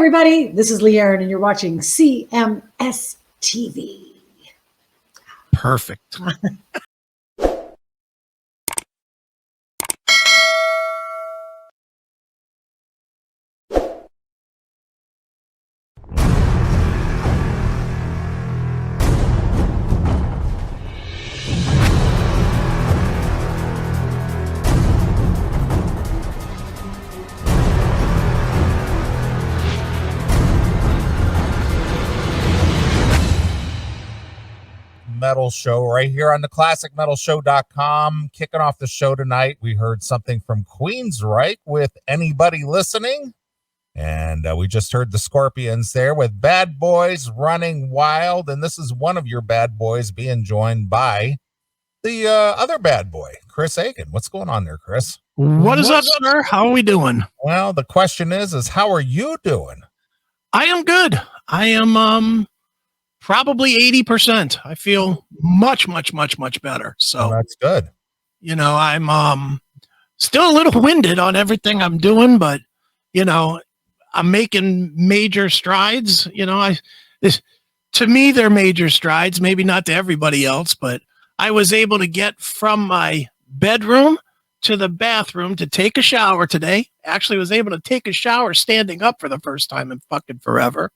everybody. This is Lee Aaron, and you're watching CMS TV. Perfect. Metal Show right here on the classicmetalshow.com. Kicking off the show tonight, we heard something from Queensryche with Anybody Listening, and we just heard the Scorpions there with Bad Boys Running Wild, and this is one of your bad boys being joined by the other bad boy, Chris Aiken. What's going on there, Chris? What is up, sir? How are we doing? Well, the question is how are you doing? I am good. I am probably 80%. I feel much better. So that's good. You know, I'm still a little winded on everything I'm doing, but you know, I'm making major strides. You know, to me, they're major strides, maybe not to everybody else, but I was able to get from my bedroom to the bathroom to take a shower today. Actually was able to take a shower standing up for the first time in fucking forever.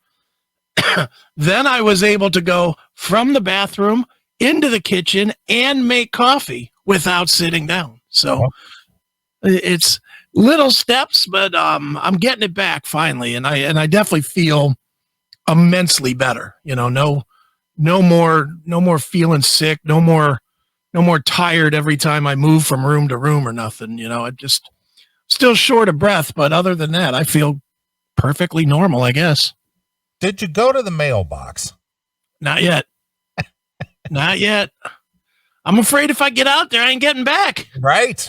Then I was able to go from the bathroom into the kitchen and make coffee without sitting down. So it's little steps, but I'm getting it back finally. And I definitely feel immensely better. You know, no more feeling sick, no more tired every time I move from room to room or nothing. You know, I just still short of breath, but other than that, I feel perfectly normal, I guess. Did you go to the mailbox? Not yet. Not yet. I'm afraid if I get out there, I ain't getting back. Right.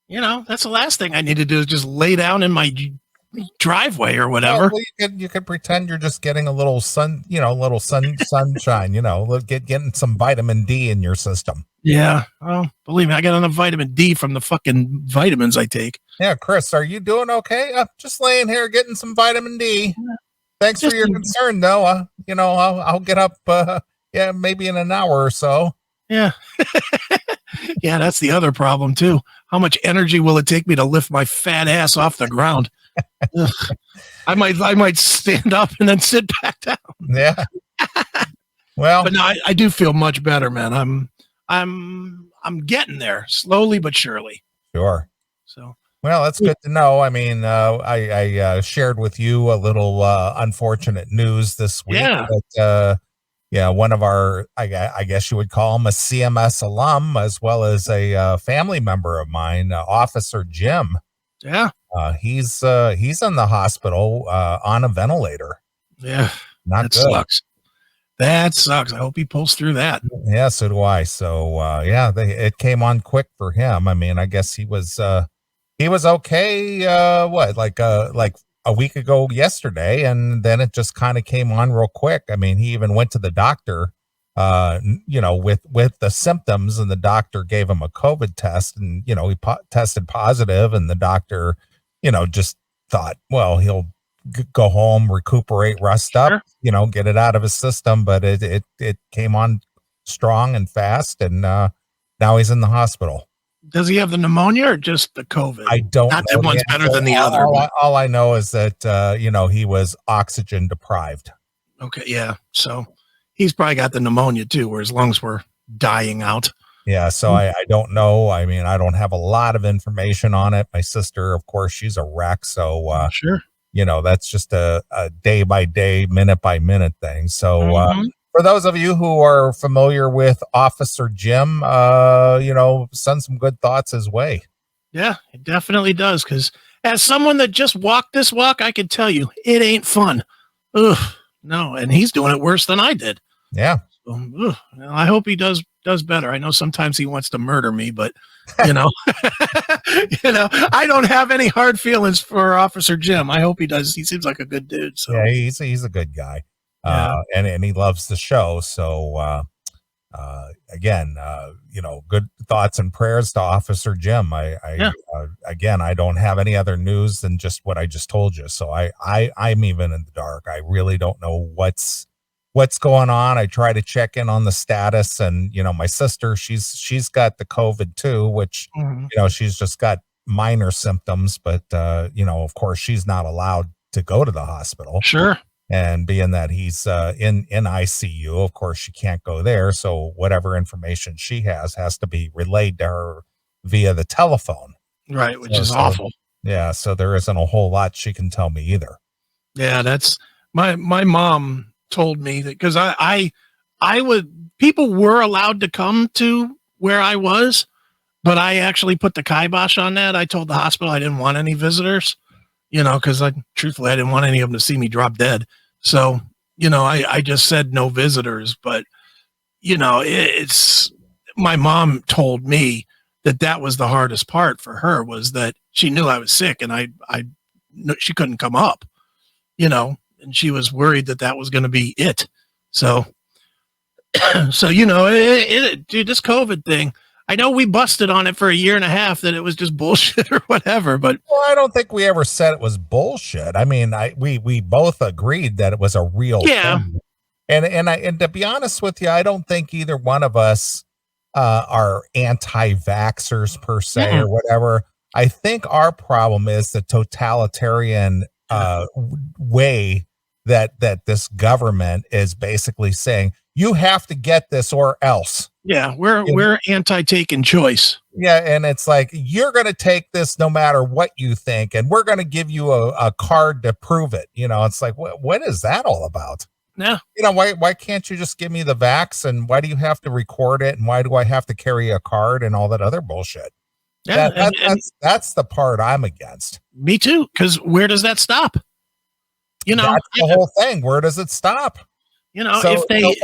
You know, that's the last thing I need to do is just lay down in my driveway or whatever. Well, you could pretend you're just getting a little sunshine, getting some vitamin D in your system. Yeah. Well, believe me, I got enough vitamin D from the fucking vitamins I take. Yeah. Chris, are you doing okay? Just laying here getting some vitamin D. Thanks for your concern, though. I'll get up, maybe in an hour or so. Yeah. Yeah, that's the other problem, too. How much energy will it take me to lift my fat ass off the ground? I might stand up and then sit back down. Yeah. Well, but no, I do feel much better, man. I'm getting there slowly but surely. Sure. So. Well, that's good to know. I mean, I shared with you a little unfortunate news this week. Yeah. One of our, I guess you would call him a CMS alum, as well as a family member of mine, Officer Jim. Yeah. He's in the hospital on a ventilator. Yeah. Not good. Sucks. That sucks. I hope he pulls through that. Yeah, so do I. So, it came on quick for him. I mean, I guess he was okay, like a week ago yesterday, and then it just kind of came on real quick. I mean, he even went to the doctor, with the symptoms, and the doctor gave him a COVID test, and, he tested positive, and the doctor, just thought, well, he'll go home, recuperate, rest up, get it out of his system. But it came on strong and fast, and now he's in the hospital. Does he have the pneumonia or just the COVID? I don't know. Not that one's better than the other. All I know is that, he was oxygen deprived. Okay. Yeah. So he's probably got the pneumonia too, where as long as we're dying out. Yeah. So I don't know. I mean, I don't have a lot of information on it. My sister, of course, she's a wreck. So, sure. That's just a day by day, minute by minute thing. So, for those of you who are familiar with Officer Jim, send some good thoughts his way. Yeah, it definitely does. Because as someone that just walked this walk, I can tell you it ain't fun. Ugh, no, and he's doing it worse than I did. Yeah. So, I hope he does better. I know sometimes he wants to murder me, but I don't have any hard feelings for Officer Jim. I hope he does. He seems like a good dude. So yeah, he's a good guy. And he loves the show. So, Again, good thoughts and prayers to Officer Jim. Again, I don't have any other news than just what I just told you. So I'm even in the dark. I really don't know what's going on. I try to check in on the status, and my sister, she's got the COVID too, which she's just got minor symptoms, but of course she's not allowed to go to the hospital. Sure. And being that he's in ICU, of course she can't go there. So whatever information she has to be relayed to her via the telephone. Right, which is awful. Yeah, so there isn't a whole lot she can tell me either. Yeah, that's my mom told me that, because I would, people were allowed to come to where I was, but I actually put the kibosh on that. I told the hospital I didn't want any visitors, because truthfully, I didn't want any of them to see me drop dead. So, I just said no visitors, but it's, my mom told me that was the hardest part for her, was that she knew I was sick and she couldn't come up, and she was worried that was going to be it. So, dude, this COVID thing, I know we busted on it for a year and a half that it was just bullshit or whatever, but I don't think we ever said it was bullshit. I mean, we both agreed that it was a real thing. And to be honest with you, I don't think either one of us are anti-vaxxers per se or whatever. I think our problem is the totalitarian way that this government is basically saying, you have to get this or else. Yeah, we're anti-taking choice. Yeah, and it's like, you're going to take this no matter what you think, and we're going to give you a card to prove it. It's like, what is that all about? Yeah. Why can't you just give me the vax, and why do you have to record it, and why do I have to carry a card and all that other bullshit? Yeah, that's the part I'm against. Me too, because where does that stop? That's the whole thing. Where does it stop? If they...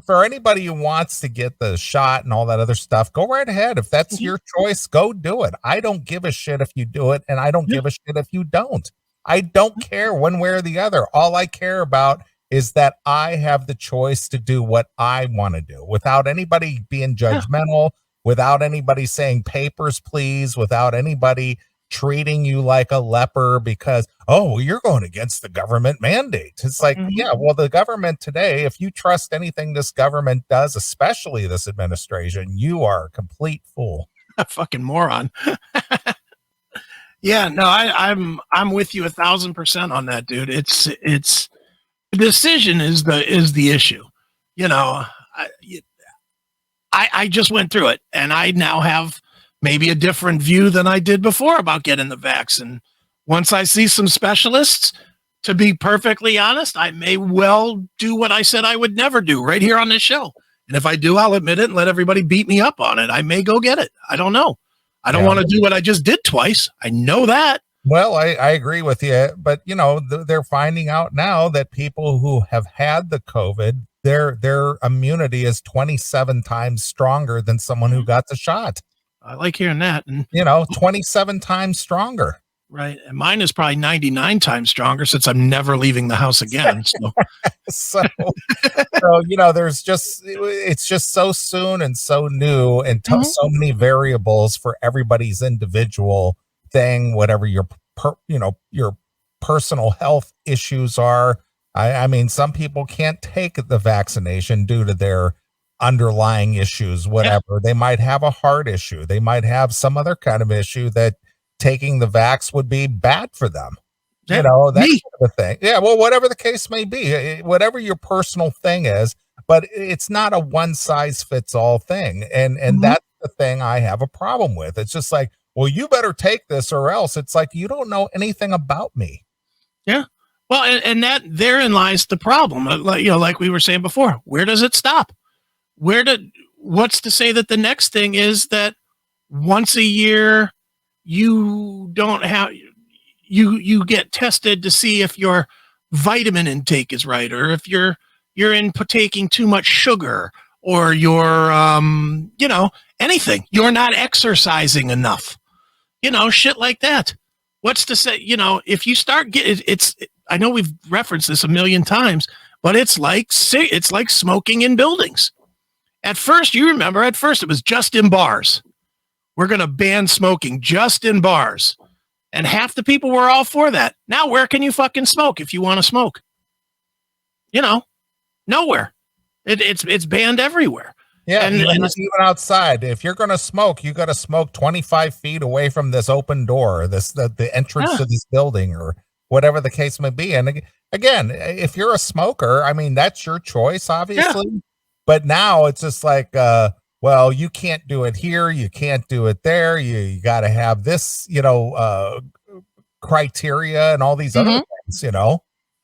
For anybody who wants to get the shot and all that other stuff, go right ahead. If that's your choice, go do it. I don't give a shit if you do it, and I don't give a shit if you don't. I don't care one way or the other. All I care about is that I have the choice to do what I want to do without anybody being judgmental, without anybody saying papers, please, without anybody treating you like a leper because, you're going against the government mandate. It's like, yeah, well, the government today, if you trust anything this government does, especially this administration, you are a complete fool. A fucking moron. Yeah, no, I'm with you 1,000% on that, dude. It's the decision is the issue. I just went through it, and I now have maybe a different view than I did before about getting the vaccine. Once I see some specialists, to be perfectly honest, I may well do what I said I would never do right here on this show. And if I do, I'll admit it and let everybody beat me up on it. I may go get it. I don't know. I don't want to do what I just did twice. I know that. Well, I agree with you, but they're finding out now that people who have had the COVID, their immunity is 27 times stronger than someone who got the shot. I like hearing that. And 27 times stronger. Right. And mine is probably 99 times stronger since I'm never leaving the house again. So, it's just so soon and so new and so many variables for everybody's individual thing, whatever your personal health issues are. I mean, some people can't take the vaccination due to their underlying issues, whatever. They might have a heart issue. They might have some other kind of issue that taking the vax would be bad for them. That's the thing. Yeah, well, whatever the case may be, whatever your personal thing is, but it's not a one size fits all thing. And that's the thing I have a problem with. It's just like, well, you better take this or else. It's like, you don't know anything about me. Yeah. Well, and that therein lies the problem. Like we were saying before, where does it stop? What's to say that the next thing is that once a year you don't have, you get tested to see if your vitamin intake is right, or if you're taking too much sugar, or you're, anything, you're not exercising enough, shit like that. What's to say, if you start getting, I know we've referenced this a million times, but it's like smoking in buildings. At first, you remember, it was just in bars. We're going to ban smoking just in bars. And half the people were all for that. Now, where can you fucking smoke if you want to smoke? Nowhere. It's banned everywhere. Yeah, and even outside. If you're going to smoke, you got to smoke 25 feet away from this open door, the entrance to this building, or whatever the case may be. And again, if you're a smoker, I mean, that's your choice, obviously. Yeah. But now it's just like, well, you can't do it here, you can't do it there. You got to have this, criteria and all these other things,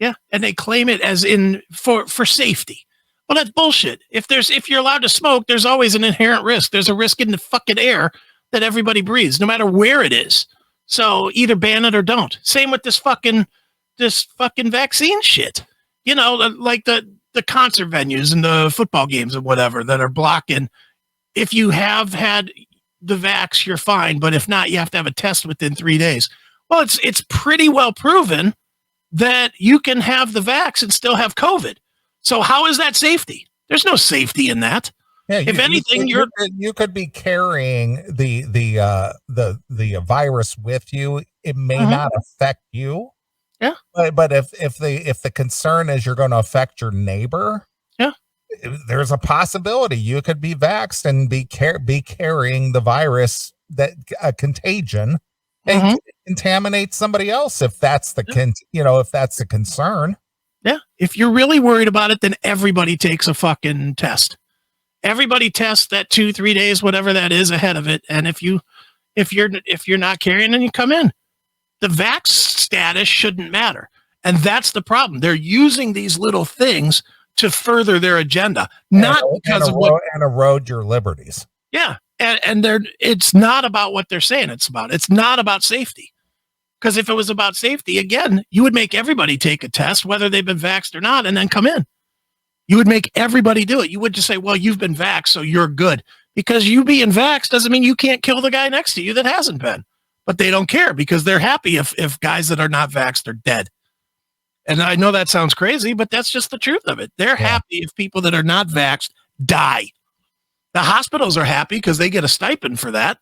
Yeah, and they claim it as in for safety. Well, that's bullshit. If you're allowed to smoke, there's always an inherent risk. There's a risk in the fucking air that everybody breathes, no matter where it is. So either ban it or don't. Same with this fucking vaccine shit. Like the concert venues and the football games and whatever that are blocking. If you have had the vax, you're fine. But if not, you have to have a test within 3 days. Well, it's pretty well proven that you can have the vax and still have COVID. So how is that safety? There's no safety in that. Yeah, if anything, you could be carrying the virus with you. It may not affect you. Yeah. But if the concern is you're going to affect your neighbor, there's a possibility you could be vaxxed and be carrying the virus, that contagion, and contaminate somebody else if that's the if that's the concern. Yeah. If you're really worried about it, then everybody takes a fucking test. Everybody tests that 2-3 days, whatever that is, ahead of it. And if you're not carrying, then you come in. The vax status shouldn't matter. And that's the problem. They're using these little things to further their agenda, not because of what and erode your liberties. Yeah. And it's not about what they're saying it's about. It's not about safety. Because if it was about safety, again, you would make everybody take a test, whether they've been vaxxed or not, and then come in. You would make everybody do it. You would just say, well, you've been vaxxed, so you're good. Because you being vaxxed doesn't mean you can't kill the guy next to you that hasn't been. But they don't care because they're happy if guys that are not vaxxed are dead. And I know that sounds crazy, but that's just the truth of it. They're happy if people that are not vaxxed die. The hospitals are happy because they get a stipend for that,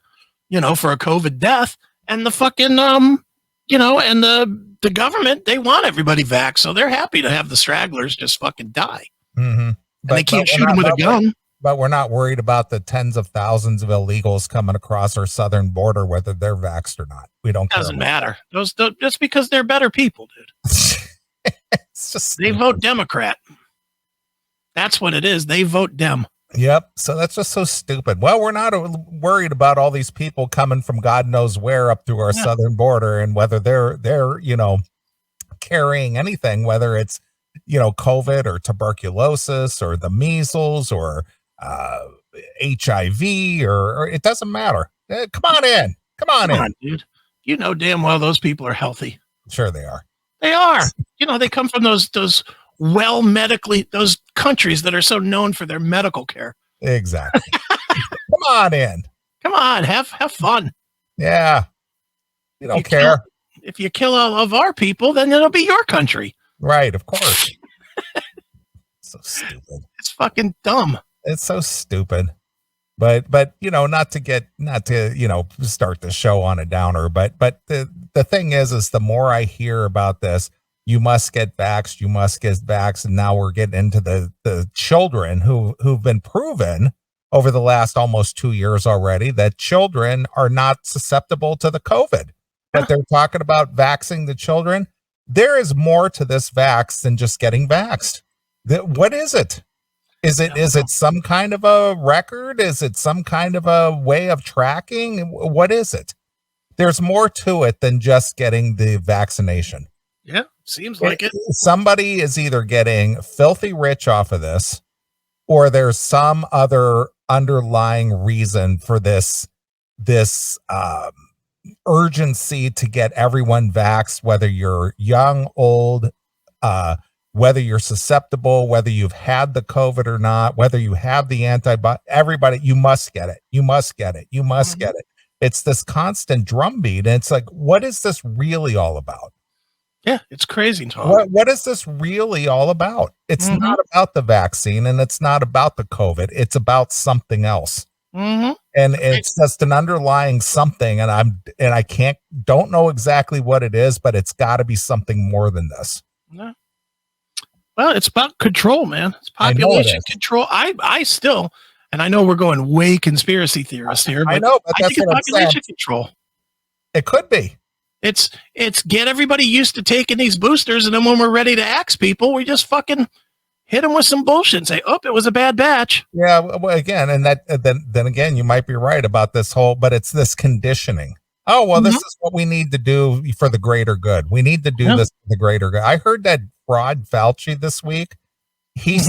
for a COVID death. And the fucking, and the government, they want everybody vaxxed. So they're happy to have the stragglers just fucking die. Mm-hmm. And they can't shoot them with a gun. But we're not worried about the tens of thousands of illegals coming across our southern border, whether they're vaxxed or not. We don't care. Doesn't matter. Those just because they're better people, dude. It's just they vote Democrat. That's what it is. They vote Dem. Yep. So that's just so stupid. Well, we're not worried about all these people coming from God knows where up through our southern border and whether they're carrying anything, whether it's COVID or tuberculosis or the measles or HIV or it doesn't matter. Come on in, dude. Damn well those people are healthy. Sure they are. They are. They come from those those countries that are so known for their medical care. Exactly. Come on in. Come on, have fun. Yeah. You don't care. If you kill all of our people, then it'll be your country. Right, of course. So stupid. It's fucking dumb. It's so stupid. But not to start the show on a downer, but the thing is the more I hear about this, you must get vaxxed, and now we're getting into the children who've been proven over the last almost 2 years already that children are not susceptible to the COVID. But they're talking about vaxing the children. There is more to this vax than just getting vaxxed. What is it? Is it some kind of a record? Is it some kind of a way of tracking? What is it? There's more to it than just getting the vaccination. Yeah, seems like it. Somebody is either getting filthy rich off of this, or there's some other underlying reason for this urgency to get everyone vaxxed, whether you're young, old, whether you're susceptible, whether you've had the COVID or not, whether you have the antibody, everybody, you must get it. You must get it. You must get it. It's this constant drumbeat. And it's like, what is this really all about? Yeah, it's crazy talk. What is this really all about? It's not about the vaccine, and it's not about the COVID. It's about something else. Mm-hmm. And it's just an underlying something, and I don't know exactly what it is, but it's got to be something more than this. Yeah. Well, it's about control, man. It's population control. I still, and I know we're going way conspiracy theorist here, but I know, but I think it's population control. It could be. It's get everybody used to taking these boosters, and then when we're ready to axe people, we just fucking hit them with some bullshit and say, "Oh, it was a bad batch." Yeah, well, again, and that then again, you might be right about this whole, but it's this conditioning. Oh, well, this is what we need to do for the greater good. We need to do this for the greater good. I heard that fraud Fauci this week. He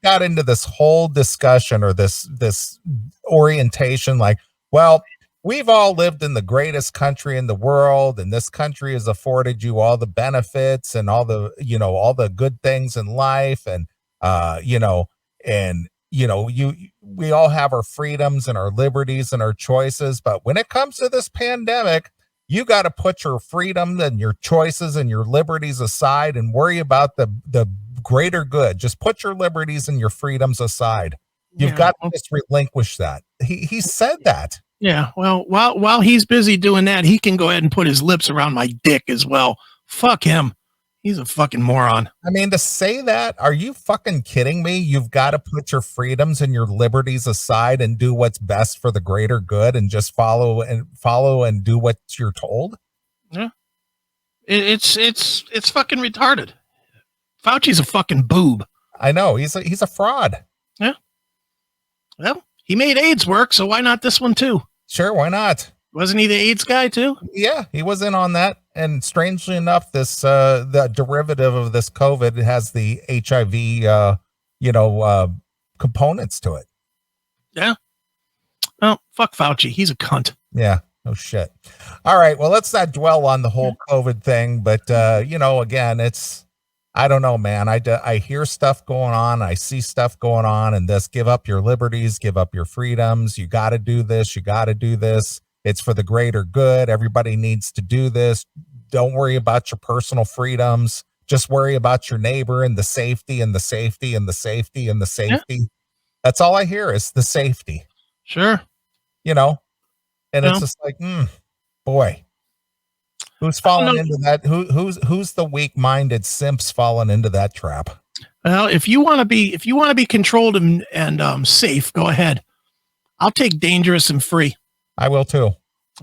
got into this whole discussion or this orientation, like, well, we've all lived in the greatest country in the world, and this country has afforded you all the benefits and all the, all the good things in life. And, we all have our freedoms and our liberties and our choices. But when it comes to this pandemic, you got to put your freedom and your choices and your liberties aside and worry about the greater good. Just put your liberties and your freedoms aside. You've got to just relinquish that. He said that. Yeah, well, while he's busy doing that, he can go ahead and put his lips around my dick as well. Fuck him. He's a fucking moron. I mean, to say that, are you fucking kidding me? You've got to put your freedoms and your liberties aside and do what's best for the greater good and just follow and do what you're told. Yeah. It's fucking retarded. Fauci's a fucking boob. I know. He's a fraud. Yeah. Well, he made AIDS work, so why not this one too? Sure, why not? Wasn't he the AIDS guy too? Yeah, he was in on that. And strangely enough, this the derivative of this COVID has the HIV components to it. Yeah. Well, fuck Fauci. He's a cunt. Yeah. Oh shit. All right. Well, let's not dwell on the whole COVID thing, but again, I don't know, man. I hear stuff going on. I see stuff going on, and this: give up your liberties, give up your freedoms. You got to do this. You got to do this. It's for the greater good. Everybody needs to do this. Don't worry about your personal freedoms. Just worry about your neighbor and the safety and the safety and the safety and the safety. Yeah. That's all I hear is the safety. Sure. And it's just like, boy. Who's fallen into that? Who's the weak-minded simps falling into that trap? Well, if you want to be controlled and safe, go ahead. I'll take dangerous and free. I will too.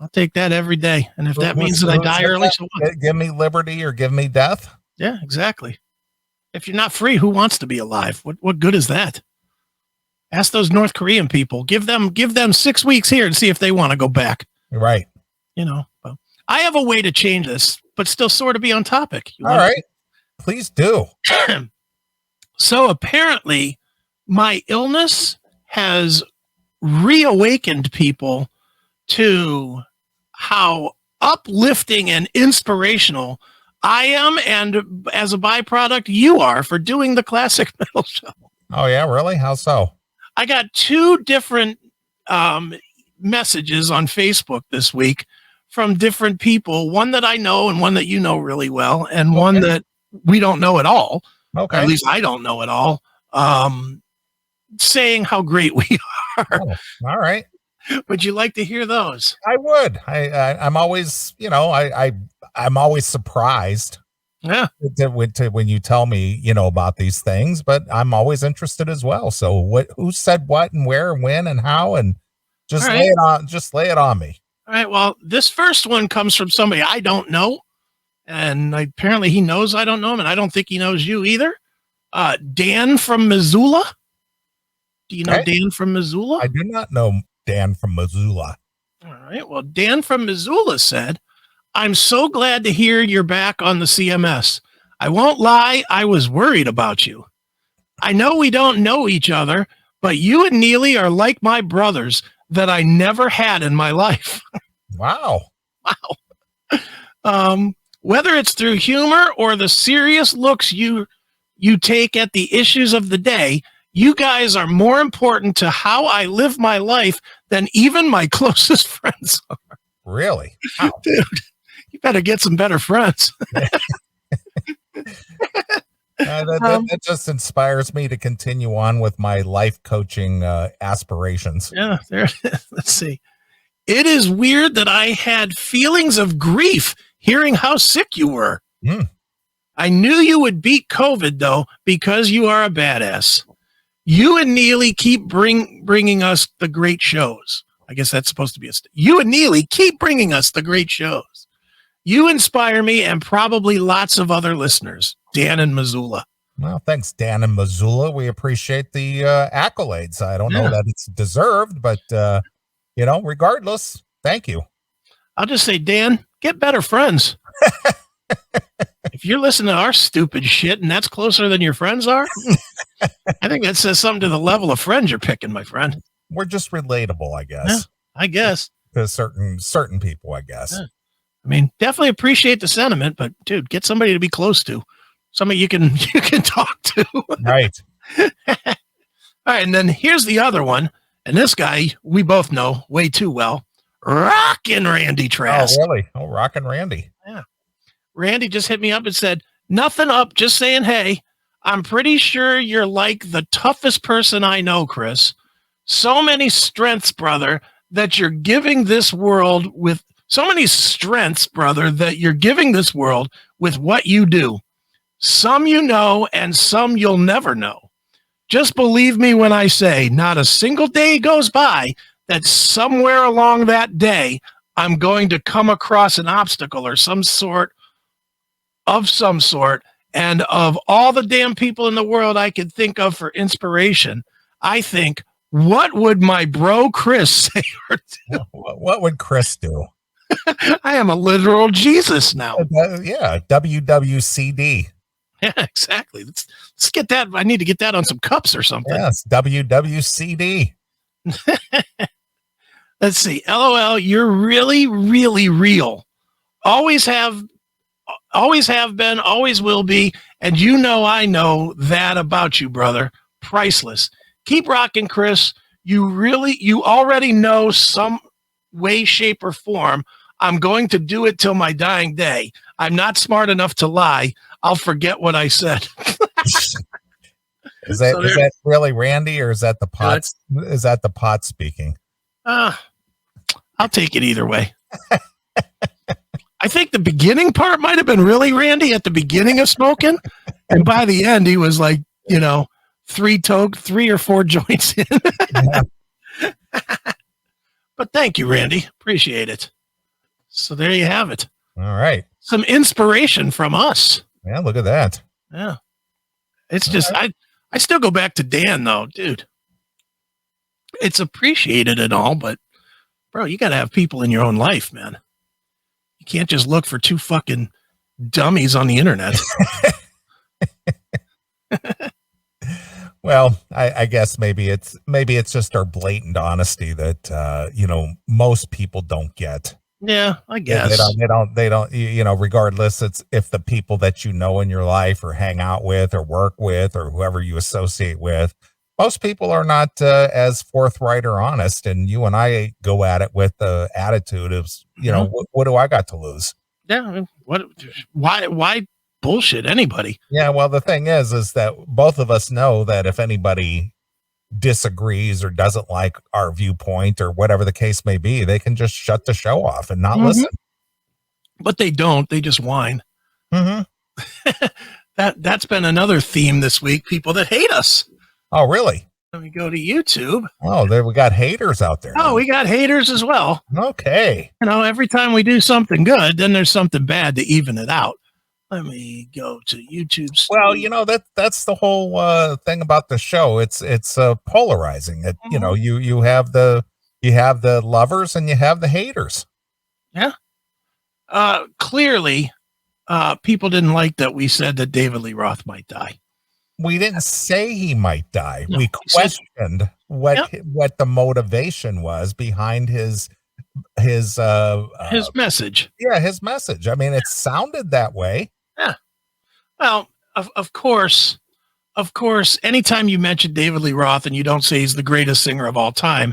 I'll take that every day. And if that means that I die early, so what? Give me liberty or give me death. Yeah, exactly. If you're not free, who wants to be alive? What good is that? Ask those North Korean people. Give them 6 weeks here and see if they want to go back. Right. Well, I have a way to change this, but still sort of be on topic. All right. Please do. So apparently my illness has reawakened people to how uplifting and inspirational I am, and as a byproduct, you are, for doing the Classic Metal Show. Oh, yeah? Really? How so? I got 2 different messages on Facebook this week from different people, one that I know and one that you know really well, and one that we don't know at all. Okay. Or at least I don't know at all. Saying how great we are. Oh, all right. Would you like to hear those? I would. I'm always, I'm always surprised. Yeah. When you tell me, about these things, but I'm always interested as well. So who said what and where and when and how, and just lay it on me. All right. Well, this first one comes from somebody I don't know. And apparently he knows I don't know him, and I don't think he knows you either. Dan from Missoula. Do you know Dan from Missoula? I do not know Dan from Missoula. All right. Well, Dan from Missoula said, "I'm so glad to hear you're back on the CMS. I won't lie, I was worried about you. I know we don't know each other, but you and Neeley are like my brothers that I never had in my life." Wow. Wow. Whether it's through humor or the serious looks you take at the issues of the day, you guys are more important to how I live my life than even my closest friends are. Really? Wow. Dude, you better get some better friends. That just inspires me to continue on with my life coaching aspirations. Yeah, there it is. Let's see. It is weird that I had feelings of grief hearing how sick you were. I knew you would beat COVID, though, because you are a badass. You and Neeley keep bringing us the great shows. I guess that's supposed to be you and Neeley keep bringing us the great shows. You inspire me and probably lots of other listeners. Dan in Missoula. Well, thanks, Dan in Missoula. We appreciate the accolades. I don't know that it's deserved, but, regardless, thank you. I'll just say, Dan, get better friends. If you're listening to our stupid shit and that's closer than your friends are, I think that says something to the level of friends you're picking, my friend. We're just relatable, I guess. Yeah, I guess. To certain people, I guess. Yeah. I mean, definitely appreciate the sentiment, but dude, get somebody to be close to. Somebody you can talk to. Right. All right, and then here's the other one. And this guy, we both know way too well. Rockin' Randy Trask. Oh, really? Oh, Rockin' Randy. Yeah. Randy just hit me up and said, nothing up, just saying, hey, I'm pretty sure you're like the toughest person I know, Chris. So many strengths, brother, that you're giving this world with so many strengths, brother, that you're giving this world with what you do. Some you know and some you'll never know. Just believe me when I say not a single day goes by that somewhere along that day, I'm going to come across an obstacle or some sort. And of all the damn people in the world I could think of for inspiration, I think, what would my bro Chris say? What would Chris do? I am a literal Jesus now. Yeah, WWCD. Yeah, exactly. Let's get that. I need to get that on some cups or something. Yes, WWCD. Let's see. LOL, you're really, really real. Always have been, always will be. And I know that about you, brother. Priceless. Keep rocking, Chris. You already know some way, shape, or form. I'm going to do it till my dying day. I'm not smart enough to lie. I'll forget what I said. Is that really Randy, or is that the pot? Is that the pot speaking? I'll take it either way. I think the beginning part might have been really Randy at the beginning of smoking, and by the end he was like, 3 or 4 joints in. Yeah. But thank you, Randy. Appreciate it. So there you have it. All right. Some inspiration from us. Yeah, look at that. Yeah. It's just, I still go back to Dan, though, dude. It's appreciated and all, but, bro, you got to have people in your own life, man. You can't just look for 2 fucking dummies on the internet. Well, I guess maybe it's just our blatant honesty that, most people don't get. Yeah, I guess they don't, regardless, it's if the people that you know in your life or hang out with or work with or whoever you associate with, most people are not as forthright or honest. And you and I go at it with the attitude of, what do I got to lose? Yeah. Why bullshit anybody? Yeah. Well, the thing is that both of us know that if anybody disagrees or doesn't like our viewpoint or whatever the case may be, they can just shut the show off and not listen. But they don't. They just whine. Mm-hmm. That's been another theme this week. People that hate us. Oh, really? Let me go to YouTube. Oh, there we got haters out there. Oh, we got haters as well. Okay. Every time we do something good, then there's something bad to even it out. Let me go to YouTube. Well, that's the whole thing about the show. It's polarizing. You have the lovers and you have the haters. Yeah. Clearly, people didn't like that we said that David Lee Roth might die. We didn't say he might die. No, we questioned what the motivation was behind his message. Yeah, his message. I mean, it sounded that way. Yeah. Well, of course, anytime you mention David Lee Roth and you don't say he's the greatest singer of all time,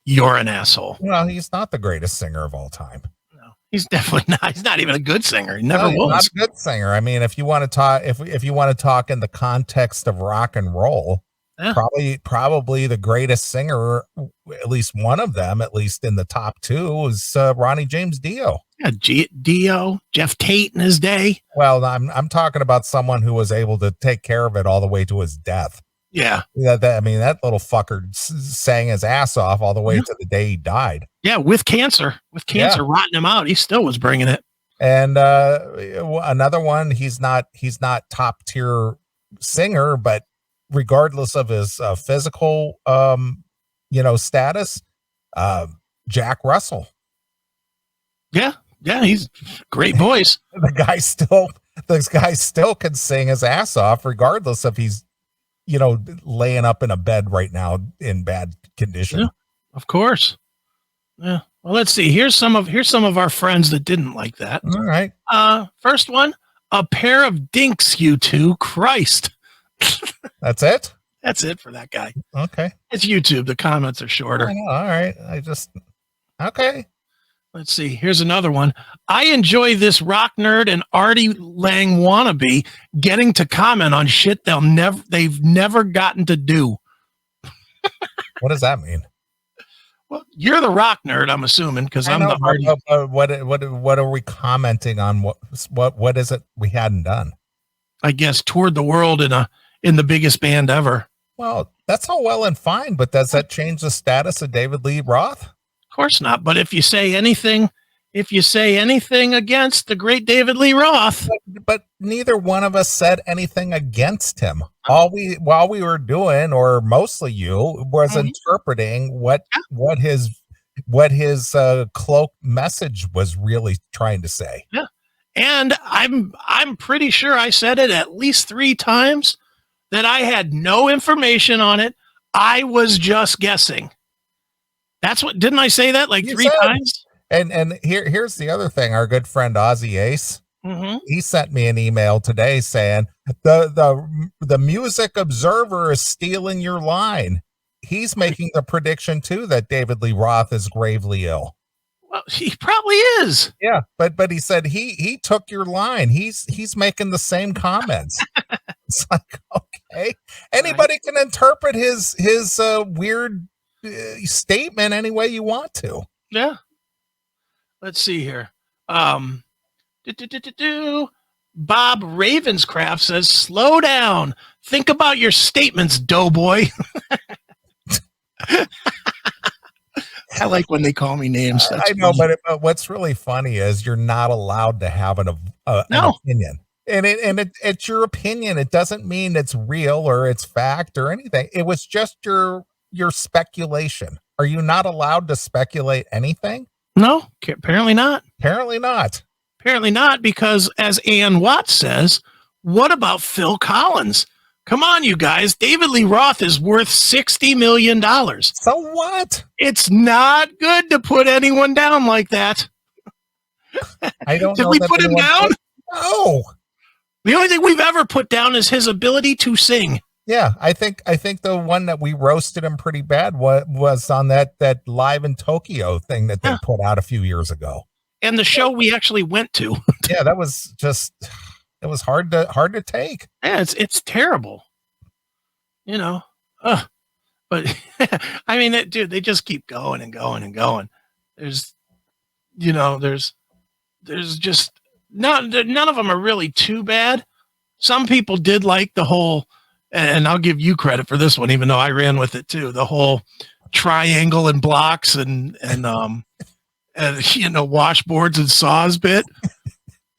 you're an asshole. Well, he's not the greatest singer of all time. No, He's definitely not. He's not even a good singer. He never He's was. not a good singer. I mean, if you want to talk, if you want to talk in the context of rock and roll, Yeah. probably the greatest singer, at least one of them, at least in the top two, is Ronnie James Dio. Yeah, Dio, Jeff Tate in his day. Well, I'm talking about someone who was able to take care of it all the way to his death. Yeah. I mean, that little fucker sang his ass off all the way to the day he died. Yeah, with cancer rotting him out, he still was bringing it. And another one, he's not top tier singer, but regardless of his physical, status, Jack Russell. Yeah, he's great voice. This guy still can sing his ass off, regardless if he's, laying up in a bed right now in bad condition. Yeah, of course. Yeah. Well, let's see. Here's some of our friends that didn't like that. All right. First one, a pair of dinks, you two. Christ. That's it? That's it for that guy. Okay. It's YouTube. The comments are shorter. All right. Okay. Let's see. Here's another one. I enjoy this rock nerd and Artie Lang wannabe getting to comment on shit they've never gotten to do. What does that mean? Well, you're the rock nerd, I'm assuming, because I'm the Artie. What are we commenting on? What is it we hadn't done? I guess toured the world in the biggest band ever. Well, that's all well and fine, but does that change the status of David Lee Roth? Of course not. But if you say anything against the great David Lee Roth, but neither one of us said anything against him. All we were doing, or mostly you, was interpreting what his cloak message was really trying to say. Yeah, and I'm pretty sure I said it at least 3 times that I had no information on it. I was just guessing. That's what, didn't I say that like 3 times? And here's the other thing. Our good friend Ozzy Ace, he sent me an email today saying the Music Observer is stealing your line. He's making the prediction too that David Lee Roth is gravely ill. Well, he probably is. Yeah, but he said he took your line. He's making the same comments. It's like, okay, anybody can interpret his weird statement any way you want to. Yeah. Let's see here. Bob Ravenscraft says, slow down. Think about your statements, doughboy. I like when they call me names. I know, but what's really funny is you're not allowed to have an opinion. And it's your opinion. It doesn't mean it's real or it's fact or anything. It was just your speculation. Are you not allowed to speculate anything? No, apparently not. Apparently not. Apparently not, because as Ann Watts says, what about Phil Collins? Come on, you guys. David Lee Roth is worth $60 million. So what? It's not good to put anyone down like that. I don't Did know. we put him down? No. The only thing we've ever put down is his ability to sing. Yeah, I think the one that we roasted him pretty bad was on that Live in Tokyo thing that they put out a few years ago. And the show we actually went to. Yeah, that was just, it was hard to take. Yeah, it's terrible. But I mean, dude, they just keep going and going and going. There's just none of them are really too bad. Some people did like the whole, and I'll give you credit for this one, even though I ran with it too. The whole triangle and blocks and washboards and saws bit.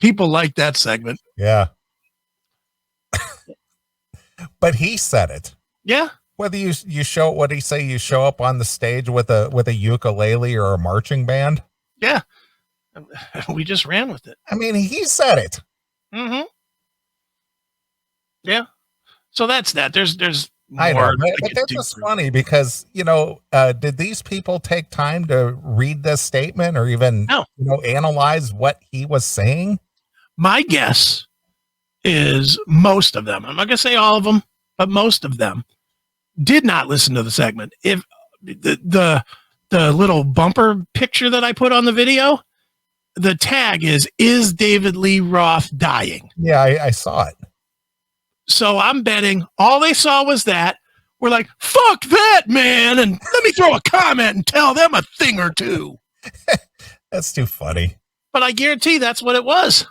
People like that segment. Yeah. But he said it. Yeah. Whether you show, what did he say? You show up on the stage with a ukulele or a marching band. Yeah. We just ran with it. I mean, he said it. Mm-hmm. Yeah. So that's that. There's more. I know, but that's just funny because, did these people take time to read this statement or even, analyze what he was saying? My guess is most of them, I'm not going to say all of them, but most of them did not listen to the segment. If the little bumper picture that I put on the video, the tag is David Lee Roth dying? Yeah, I saw it. So I'm betting all they saw was that. We're like, fuck that, man, and let me throw a comment and tell them a thing or two. That's too funny. But I guarantee that's what it was.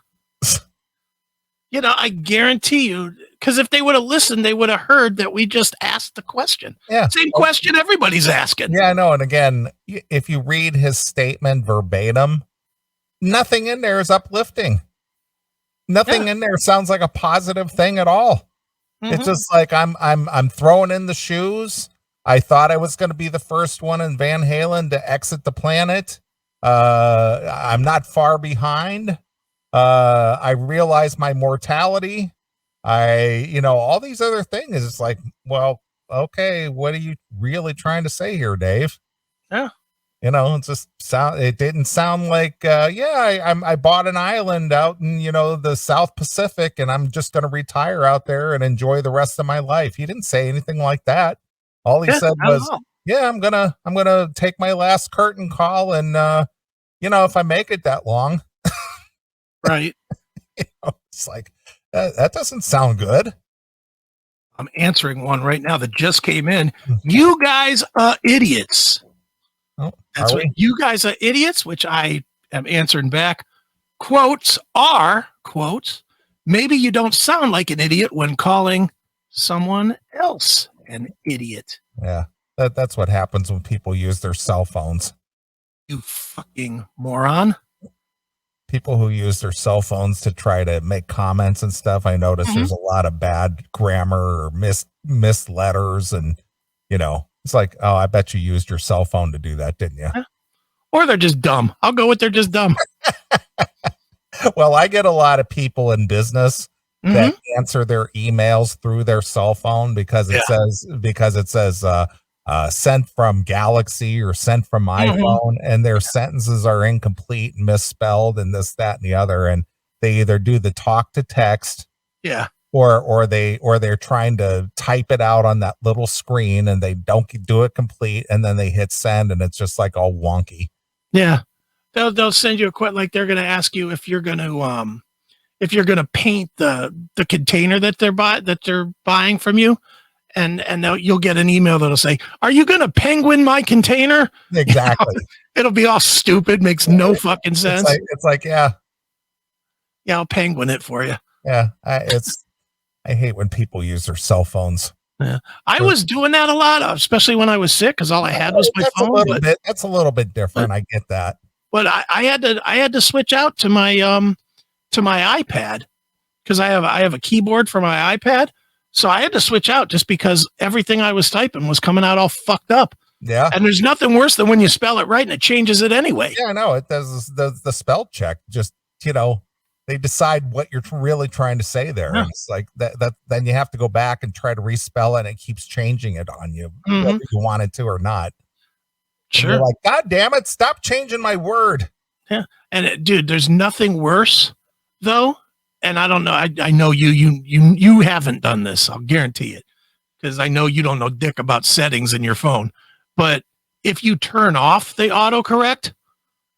I guarantee you, because if they would have listened, they would have heard that we just asked the question. Yeah. Same question everybody's asking. Yeah, I know. And again, if you read his statement verbatim, nothing in there is uplifting. Nothing in there sounds like a positive thing at all. Mm-hmm. It's just like I'm throwing in the shoes. I thought I was going to be the first one in Van Halen to exit the planet. I'm not far behind. I realize my mortality. All these other things. It's like, well, okay, what are you really trying to say here, Dave? Yeah. It didn't sound like, I bought an island out in, the South Pacific, and I'm just going to retire out there and enjoy the rest of my life. He didn't say anything like that. All he said was, I'm going to take my last curtain call. And, if I make it that long, right. It's like, that doesn't sound good. I'm answering one right now that just came in. You guys are idiots. Oh, that's what you guys are idiots, which I am answering back. Quotes are quotes. Maybe you don't sound like an idiot when calling someone else an idiot. Yeah, that's what happens when people use their cell phones. You fucking moron. People who use their cell phones to try to make comments and stuff. I notice there's a lot of bad grammar or missed letters, and it's like, oh, I bet you used your cell phone to do that, didn't you? Or they're just dumb. I'll go with they're just dumb. Well, I get a lot of people in business that answer their emails through their cell phone because it says sent from Galaxy or sent from iPhone, and their sentences are incomplete and misspelled and this, that, and the other. And they either do the talk to text. Yeah. Or they're trying to type it out on that little screen and they don't do it complete, and then they hit send and it's just like all wonky. Yeah, they'll send you a quote, like they're going to ask you if you're going to paint the container that they're buying from you, and you'll get an email that'll say, "Are you going to penguin my container?" Exactly. It'll be all stupid, makes no fucking sense. It's like yeah, I'll penguin it for you. Yeah, I hate when people use their cell phones. Yeah, I was doing that a lot, especially when I was sick, because all I had was my phone. That's a little bit different. I get that. But I had to switch out to my iPad, because I have a keyboard for my iPad, so I had to switch out just because everything I was typing was coming out all fucked up. Yeah, and there's nothing worse than when you spell it right and it changes it anyway. Yeah, I know it does the spell check. Just they decide what you're really trying to say there. Yeah. And it's like that then you have to go back and try to respell it, and it keeps changing it on you, whether you want it to or not. Sure. And you're like, God damn it, stop changing my word. Yeah. And dude, there's nothing worse though. And I don't know. I know you haven't done this. I'll guarantee it, because I know you don't know dick about settings in your phone. But if you turn off the autocorrect,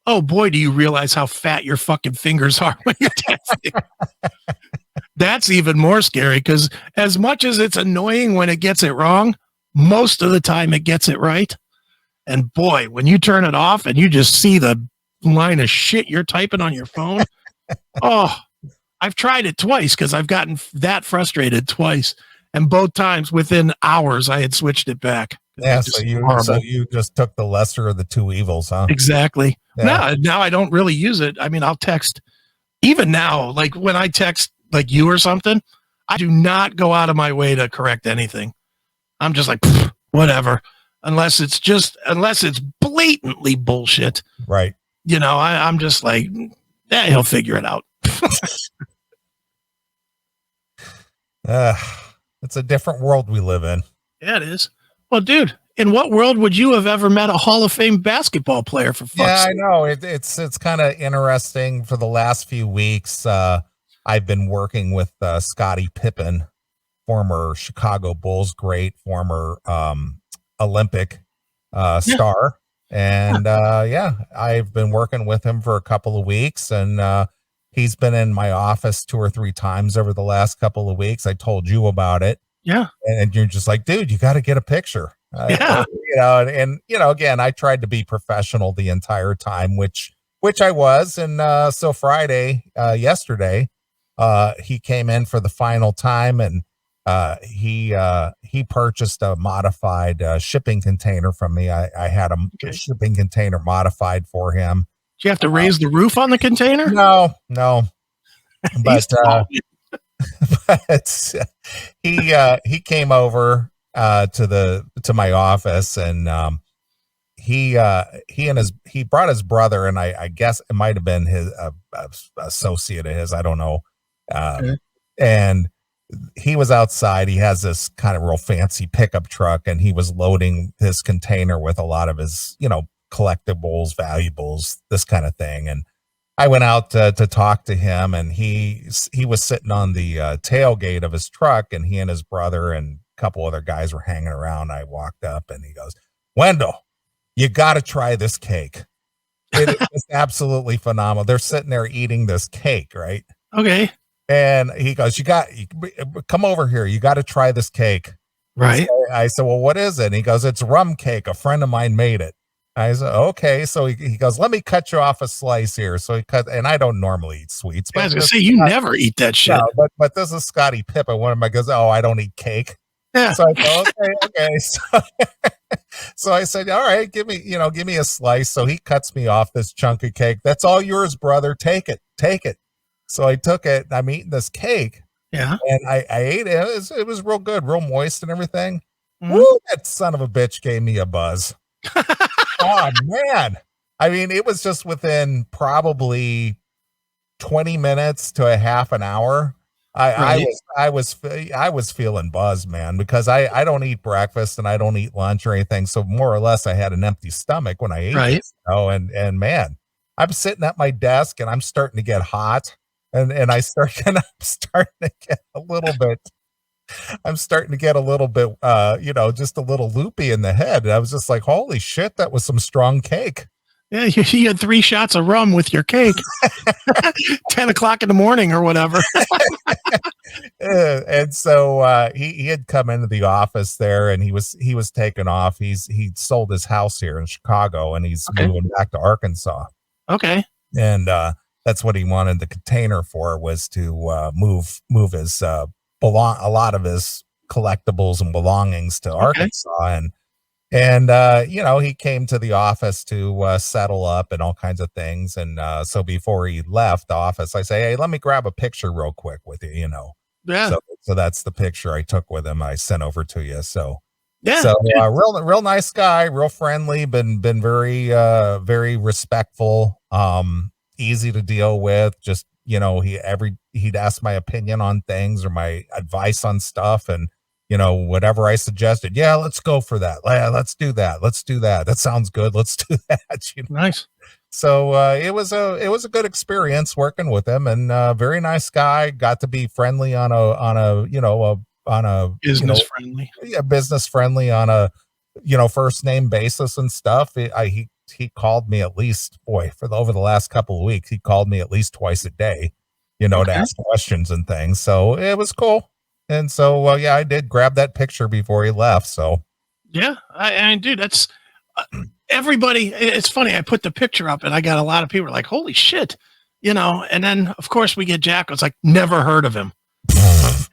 oh boy, do you realize how fat your fucking fingers are when you're texting. That's even more scary, because as much as it's annoying when it gets it wrong, most of the time it gets it right. And boy, when you turn it off and you just see the line of shit you're typing on your phone, oh, I've tried it twice because I've gotten that frustrated twice. And both times within hours, I had switched it back. Yeah, so you just took the lesser of the two evils, huh? Exactly. Yeah. Now I don't really use it. I mean, I'll text, even now, like when I text like you or something, I do not go out of my way to correct anything. I'm just like, whatever, unless it's blatantly bullshit. Right. I'm just like, he'll figure it out. It's a different world we live in. Yeah, it is. Well, dude, in what world would you have ever met a Hall of Fame basketball player, for fuck's sake? I know. It's kind of interesting. For the last few weeks, I've been working with Scottie Pippen, former Chicago Bulls great, former Olympic star. And yeah, I've been working with him for a couple of weeks, and he's been in my office 2 or 3 times over the last couple of weeks. I told you about it. Yeah. And you're just like, dude, you got to get a picture. Yeah. And again, I tried to be professional the entire time, which I was. And so Friday, yesterday, he came in for the final time, and he purchased a modified shipping container from me. I had a shipping container modified for him. Do you have to raise the roof on the container? No, but but he came over to my office, and he brought his brother, and I guess it might have been his associate of his, I don't know. And he was outside. He has this kind of real fancy pickup truck, and he was loading his container with a lot of his, collectibles, valuables, this kind of thing. And I went out to talk to him, and he was sitting on the tailgate of his truck, and he and his brother and a couple other guys were hanging around. I walked up, and he goes, "Wendell, you got to try this cake. It is absolutely phenomenal." They're sitting there eating this cake, right? Okay. And he goes, you come over here. You got to try this cake. Right. So I said, "Well, what is it?" And he goes, "It's rum cake. A friend of mine made it." I said, "Okay." So he goes, "Let me cut you off a slice here." So he cut, and I don't normally eat sweets. I was going to say, you never eat that shit. No, but this is Scottie Pippen. One of my goes, "Oh, I don't eat cake." Yeah. So I go, okay. So I said, "All right, give me a slice." So he cuts me off this chunk of cake. "That's all yours, brother. Take it. So I took it. I'm eating this cake. Yeah. And I ate it. It was real good, real moist and everything. Mm-hmm. Woo, that son of a bitch gave me a buzz. Oh, man. I mean, it was just within probably 20 minutes to a half an hour. I was feeling buzzed, man, because I don't eat breakfast and I don't eat lunch or anything. So more or less I had an empty stomach when I ate this, and man, I'm sitting at my desk and I'm starting to get hot. And I'm starting to get a little bit, just a little loopy in the head. And I was just like, holy shit, that was some strong cake. Yeah, you had 3 shots of rum with your cake. 10 o'clock in the morning or whatever. And so he had come into the office there, and he was taken off. He sold his house here in Chicago, and he's moving back to Arkansas. Okay. And that's what he wanted the container for, was to move his a lot of his collectibles and belongings to Arkansas. And he came to the office to settle up and all kinds of things. And so before he left the office, I say, "Hey, let me grab a picture real quick with you, Yeah. So that's the picture I took with him. I sent over to you. So yeah. So real nice guy, real friendly, been very very respectful, easy to deal with. Just he'd ask my opinion on things or my advice on stuff, and whatever I suggested, "Yeah, let's go for that. Yeah, let's do that. That sounds good. Let's do that." Nice. So it was a good experience working with him, and very nice guy. Got to be friendly on a Business friendly. Yeah, business friendly on a first name basis and stuff. He called me at least, over the last couple of weeks, he called me at least twice a day, to ask questions and things. So it was cool. And so, I did grab that picture before he left. So, yeah, I dude, that's everybody. It's funny. I put the picture up and I got a lot of people like, holy shit, and then of course we get Jack. It's like, never heard of him.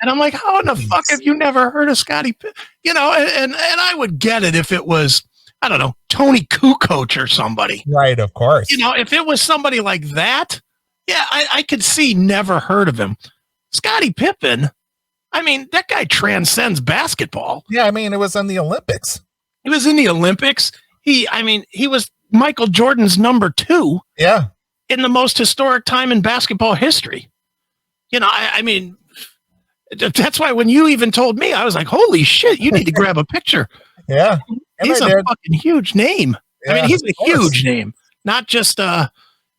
And I'm like, how in the fuck have you never heard of Scottie Pippen? And I would get it if it was, I don't know, Tony Kukoc or somebody. Right, of course. If it was somebody like that, yeah, I could see never heard of him. Scottie Pippen, I mean, that guy transcends basketball. Yeah, I mean, it was in the Olympics. He was in the Olympics. He was Michael Jordan's number 2. Yeah. In the most historic time in basketball history. I mean, that's why when you even told me, I was like, holy shit, you need to grab a picture. Yeah. He's a fucking huge name. Yeah, I mean, he's a huge name, not just I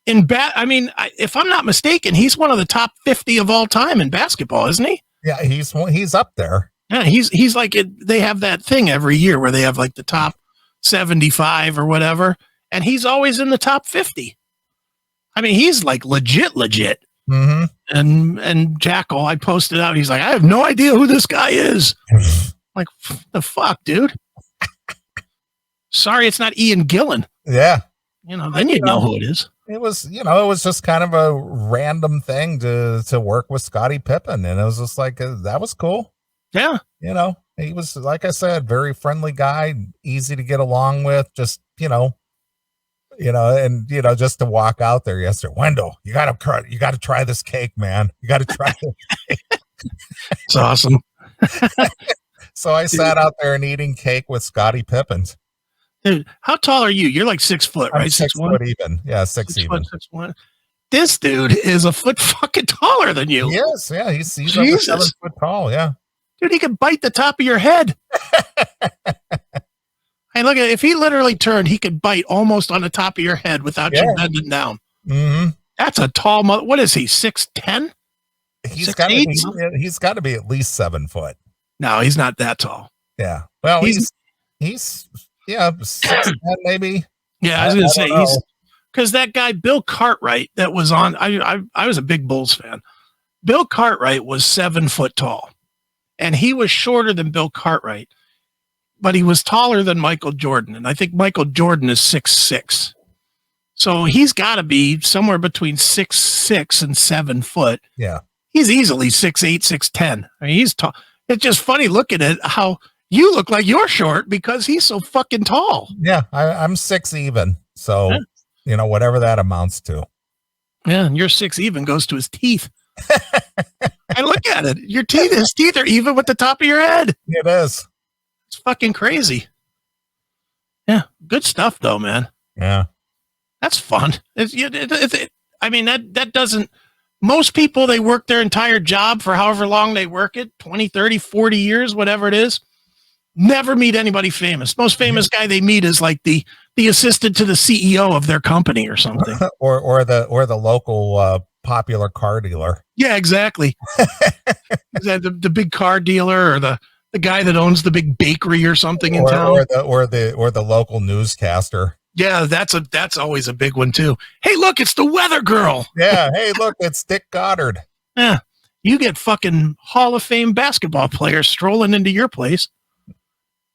mean, if I'm not mistaken, he's one of the top 50 of all time in basketball, isn't he? Yeah, he's up there. Yeah, he's like they have that thing every year where they have like the top 75 or whatever, and he's always in the top 50. I mean, he's like legit. Mm-hmm. And Jackal, I posted out, he's like, I have no idea who this guy is. Like, the fuck, dude? Sorry, it's not Ian Gillan. Yeah. Then you'd know who it is. It was, it was just kind of a random thing to work with Scottie Pippen. And it was just like, that was cool. Yeah. He was, like I said, very friendly guy, easy to get along with, just, just to walk out there yesterday, Wendell, you got to try this cake, man. You got to try it. It's awesome. So I sat out there and eating cake with Scottie Pippen. Dude, how tall are you? You're like 6 foot, right? 6 foot even. Yeah, 6 even. 6'1". This dude is a foot fucking taller than you. Yes, yeah, he's over 7 foot tall. Yeah, dude, he could bite the top of your head. Hey, look at, if he literally turned, he could bite almost on the top of your head without you bending down. Mm-hmm. That's a tall what is he? 6'10"? He's got to be at least 7 foot. No, he's not that tall. Yeah. Well, he's 6'10" maybe. Yeah, I was gonna say he's because that guy Bill Cartwright that was on. I was a big Bulls fan. Bill Cartwright was 7 foot tall, and he was shorter than Bill Cartwright, but he was taller than Michael Jordan, and I think Michael Jordan is 6'6". So he's got to be somewhere between 6'6" and 7 foot. Yeah, he's easily 6'8", 6'10". I mean, he's tall. It's just funny looking at how you look like you're short because he's so fucking tall. Yeah, I'm 6 even. So, whatever that amounts to. Yeah, and your 6 even goes to his teeth. And look at it. His teeth are even with the top of your head. It is. It's fucking crazy. Yeah, good stuff though, man. Yeah. That's fun. I mean, that doesn't, most people, they work their entire job for however long they work it, 20, 30, 40 years, whatever it is. Never meet anybody famous. Most famous guy they meet is like the assistant to the CEO of their company or something. or the local popular car dealer. Yeah, exactly. Is that the big car dealer or the guy that owns the big bakery or something in town? Or the local newscaster. Yeah, that's always a big one too. Hey, look, it's the weather girl. Yeah, hey, look, it's Dick Goddard. Yeah, you get fucking Hall of Fame basketball players strolling into your place.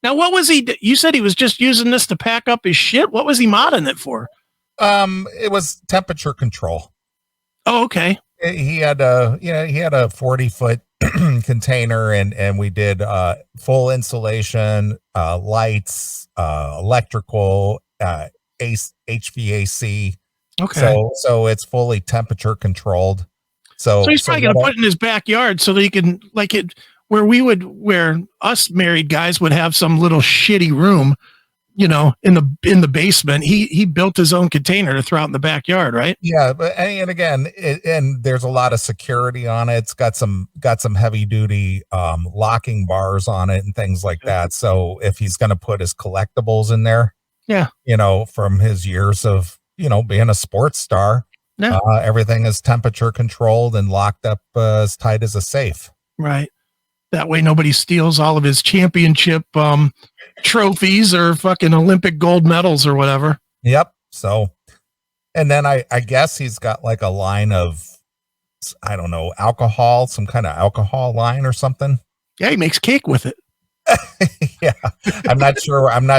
Now, what was he? You said he was just using this to pack up his shit. What was he modding it for? It was temperature control. Oh, okay. He had a 40-foot container, and we did full insulation, lights, electrical, HVAC. Okay. So it's fully temperature controlled. So he's probably gonna put it in his backyard so that he can where us married guys would have some little shitty room, in the basement. He built his own container to throw out in the backyard, right? Yeah, but and again, and there's a lot of security on it. It's got some heavy duty locking bars on it and things like that. So if he's going to put his collectibles in there, from his years of being a sports star, everything is temperature controlled and locked up as tight as a safe. Right. That way nobody steals all of his championship trophies or fucking Olympic gold medals or whatever. Yep. So, and then I guess he's got like a line of, I don't know, alcohol, some kind of alcohol line or something. Yeah, he makes cake with it. Yeah. I'm not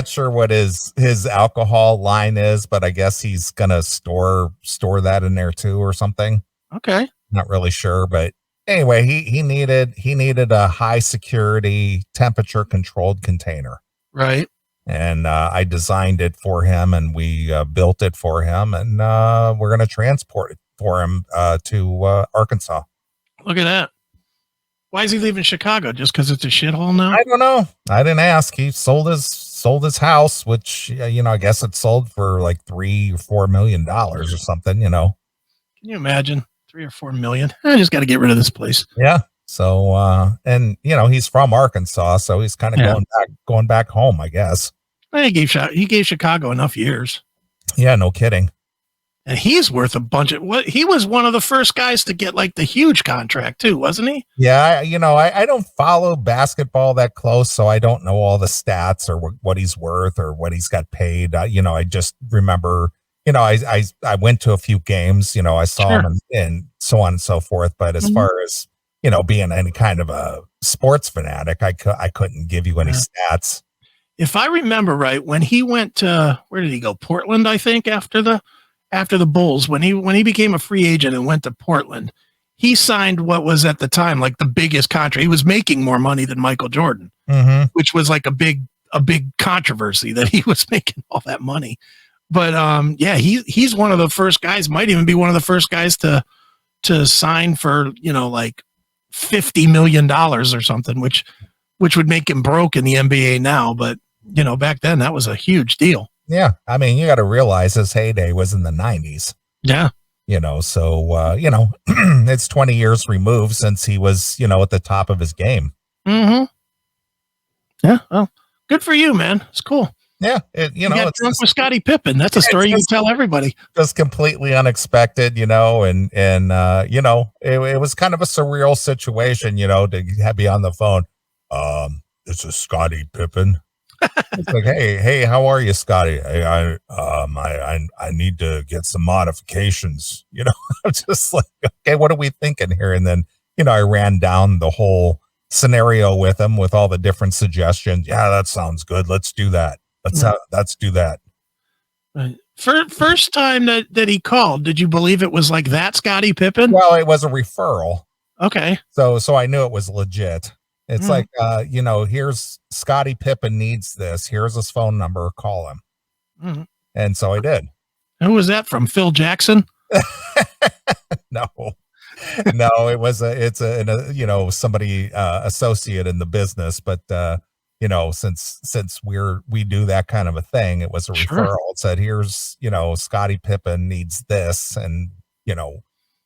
sure what his alcohol line is, but I guess he's gonna store that in there too or something. Okay. Not really sure, but anyway, he needed a high security temperature controlled container. Right. And I designed it for him, and we built it for him, and we're going to transport it for him to Arkansas. Look at that. Why is he leaving Chicago? Just because it's a shithole now? I don't know. I didn't ask. He sold his house, which I guess it sold for like $3 or $4 million or something. Can you imagine? 3 or 4 million. I just got to get rid of this place. Yeah. So, and he's from Arkansas, so he's kind of going back home, I guess. He gave Chicago enough years. Yeah, no kidding. And he's worth a bunch of what he was one of the first guys to get like the huge contract too, wasn't he? Yeah, I don't follow basketball that close, so I don't know all the stats or what he's worth or what he's got paid. I just remember, I went to a few games, I saw him and so on and so forth. But as far as, being any kind of a sports fanatic, I couldn't give you any stats. If I remember right, when he went to, where did he go? Portland, I think, after the Bulls, when he became a free agent and went to Portland, he signed what was at the time like the biggest contract. He was making more money than Michael Jordan, which was like a big controversy that he was making all that money. But he's one of the first guys, might even be one of the first guys to sign for, like $50 million or something, which would make him broke in the NBA now. But, back then that was a huge deal. Yeah. I mean, you got to realize his heyday was in the 90s. Yeah. So, it's 20 years removed since he was, at the top of his game. Mm-hmm. Yeah. Well, good for you, man. It's cool. Yeah. You got drunk with Scottie Pippen. That's a story you can tell everybody. Just completely unexpected, and it was kind of a surreal situation, to be on the phone. This is Scottie Pippen. It's like, hey, how are you, Scottie? I need to get some modifications. I'm just like, okay, what are we thinking here? And then, I ran down the whole scenario with him with all the different suggestions. Yeah, that sounds good. Let's do that. Let's do that. Right. First time that he called, did you believe it was like that Scottie Pippen? Well, it was a referral. Okay. So I knew it was legit. It's like, here's Scottie Pippen needs this. Here's his phone number. Call him. Mm-hmm. And so I did. Who was that from? Phil Jackson? No, it's somebody associate in the business. But, since we do that kind of a thing, it was a referral. It said, here's, Scottie Pippen needs this. And,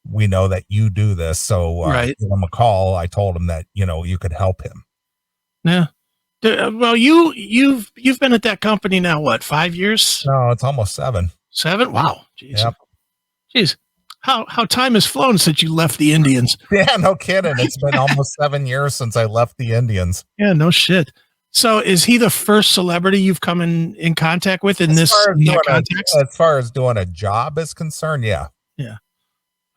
we know that you do this. So give him a call. I told him that, you could help him. Yeah. Well, you've been at that company now, what, 5 years? No, it's almost 7. 7? Wow. Jeez. Yep. Jeez. How time has flown since you left the Indians. Yeah, no kidding. It's been almost 7 years since I left the Indians. Yeah, no shit. So is he the first celebrity you've come in contact with in that context? As far as doing a job is concerned, yeah. Yeah.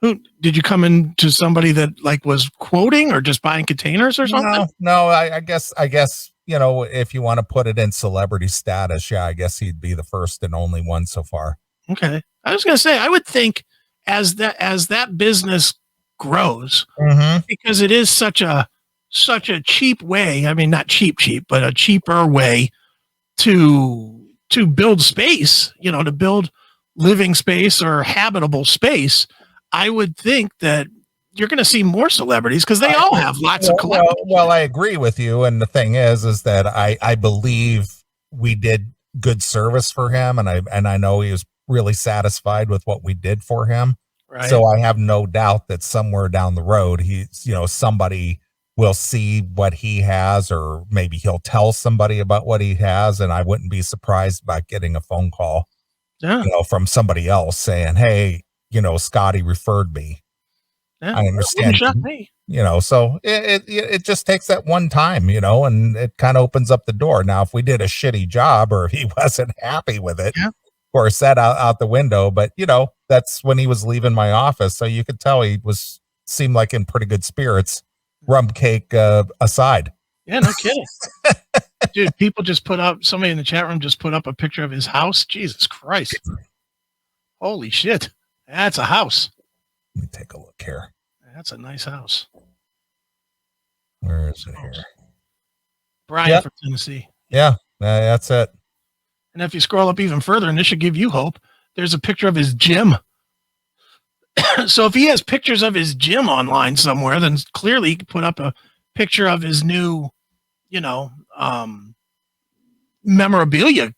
Who did you come into somebody that like was quoting or just buying containers or something? No, I guess, if you want to put it in celebrity status, yeah, I guess he'd be the first and only one so far. Okay. I was going to say, I would think as that business grows, because it is such a cheap way. I mean, not cheap, but a cheaper way to build space, to build living space or habitable space. I would think that you're going to see more celebrities because they all have lots of collectibles. Well, I agree with you. And the thing is that I believe we did good service for him. And I know he was really satisfied with what we did for him. Right. So I have no doubt that somewhere down the road, somebody will see what he has, or maybe he'll tell somebody about what he has. And I wouldn't be surprised about getting a phone call, from somebody else saying, hey, Scottie referred me. Yeah, I understand. So it just takes that one time, and it kind of opens up the door. Now, if we did a shitty job or he wasn't happy with it, of course, that out the window. But, that's when he was leaving my office. So you could tell he seemed like in pretty good spirits, rum cake aside. Yeah, no kidding. Dude, people just somebody in the chat room just put up a picture of his house. Jesus Christ. Holy shit. That's a house. Let me take a look here. That's a nice house. Where is it here? Brian from Tennessee. Yeah, that's it. And if you scroll up even further, and this should give you hope, there's a picture of his gym. So if he has pictures of his gym online somewhere, then clearly he could put up a picture of his new, memorabilia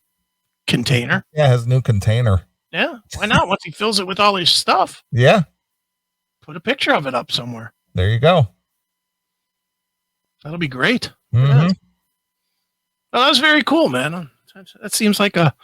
container. Yeah, his new container. Yeah, why not? Once he fills it with all his stuff. Yeah. Put a picture of it up somewhere. There you go. That'll be great. Mm-hmm. Well, that's very cool, man. That seems like a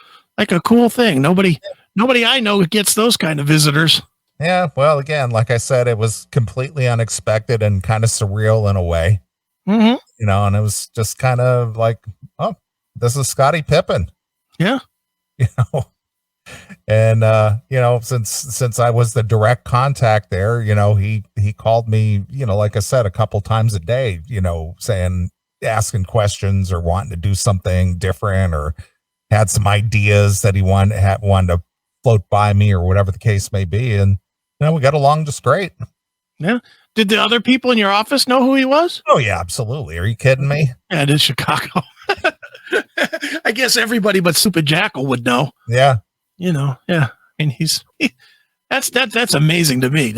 cool thing. Nobody Nobody I know gets those kind of visitors. Yeah, well, again, like I said, it was completely unexpected and kind of surreal in a way, Mm-hmm. and it was just kind of like, oh, this is Scottie Pippen, Yeah. you know. And since I was the direct contact there, he called me, like I said, a couple times a day, asking questions or wanting to do something different or had some ideas that he wanted to float by me or whatever the case may be. And we got along just great. Yeah. Did the other people in your office know who he was? Oh yeah, absolutely. Are you kidding me? Yeah, it is Chicago. I guess everybody but Super Jackal would know. Yeah. Yeah. I mean, that's amazing to me.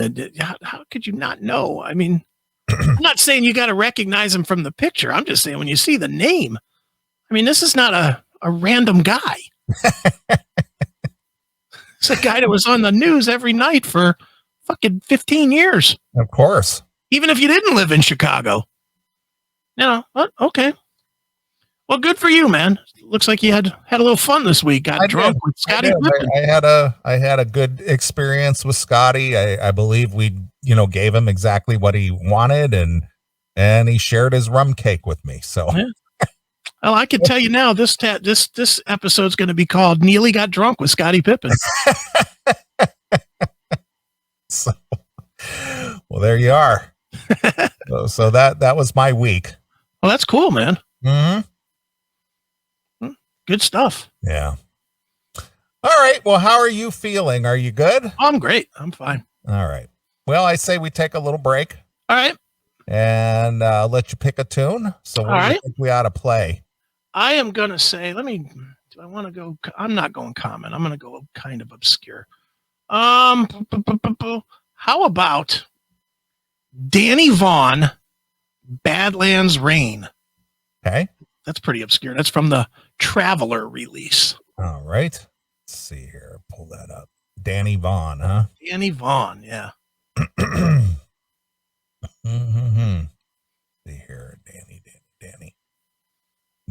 How could you not know? I mean, I'm not saying you got to recognize him from the picture. I'm just saying when you see the name, I mean, this is not a random guy. It's a guy that was on the news every night for fucking 15 years. Of course. Even if you didn't live in Chicago. Okay. Well, good for you, man. Looks like you had a little fun this week. Got drunk with Scottie Pippen. I had a good experience with Scottie. I believe we, gave him exactly what he wanted, and he shared his rum cake with me. So, yeah. Well, I can tell you now, this episode's going to be called "Neeley Got Drunk with Scottie Pippen." So, well, there you are. so that was my week. Well, that's cool, man. Mm-hmm. Good stuff. Yeah. All right. Well, how are you feeling? Are you good? I'm great. I'm fine. All right. Well, I say we take a little break. All right. And let you pick a tune. So what do you think we ought to play? I am going to say, do I want to go? I'm not going common. I'm going to go kind of obscure. How about Danny Vaughn, Badlands Rain? Okay. That's pretty obscure. That's from the Traveler release. All right. Let's see here. Pull that up. Danny Vaughn, huh? Danny Vaughn, yeah. Mm-hmm. See here.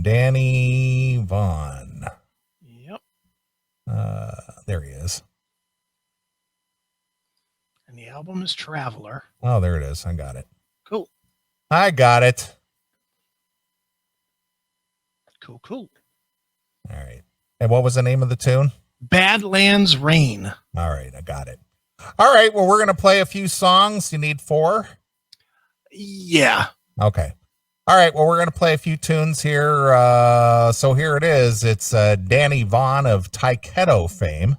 Danny Vaughn. Yep. There he is. And the album is Traveler. Oh, there it is. I got it. Cool. I got it. Cool. All right. And what was the name of the tune? Badlands Rain. All right. I got it. All right. Well, we're going to play a few songs. You need 4? Yeah. Okay. All right. Well, we're going to play a few tunes here. So here it is. It's Danny Vaughn of Taiketo fame.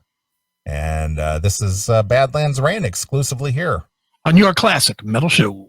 And this is Badlands Rain exclusively here on your classic metal show.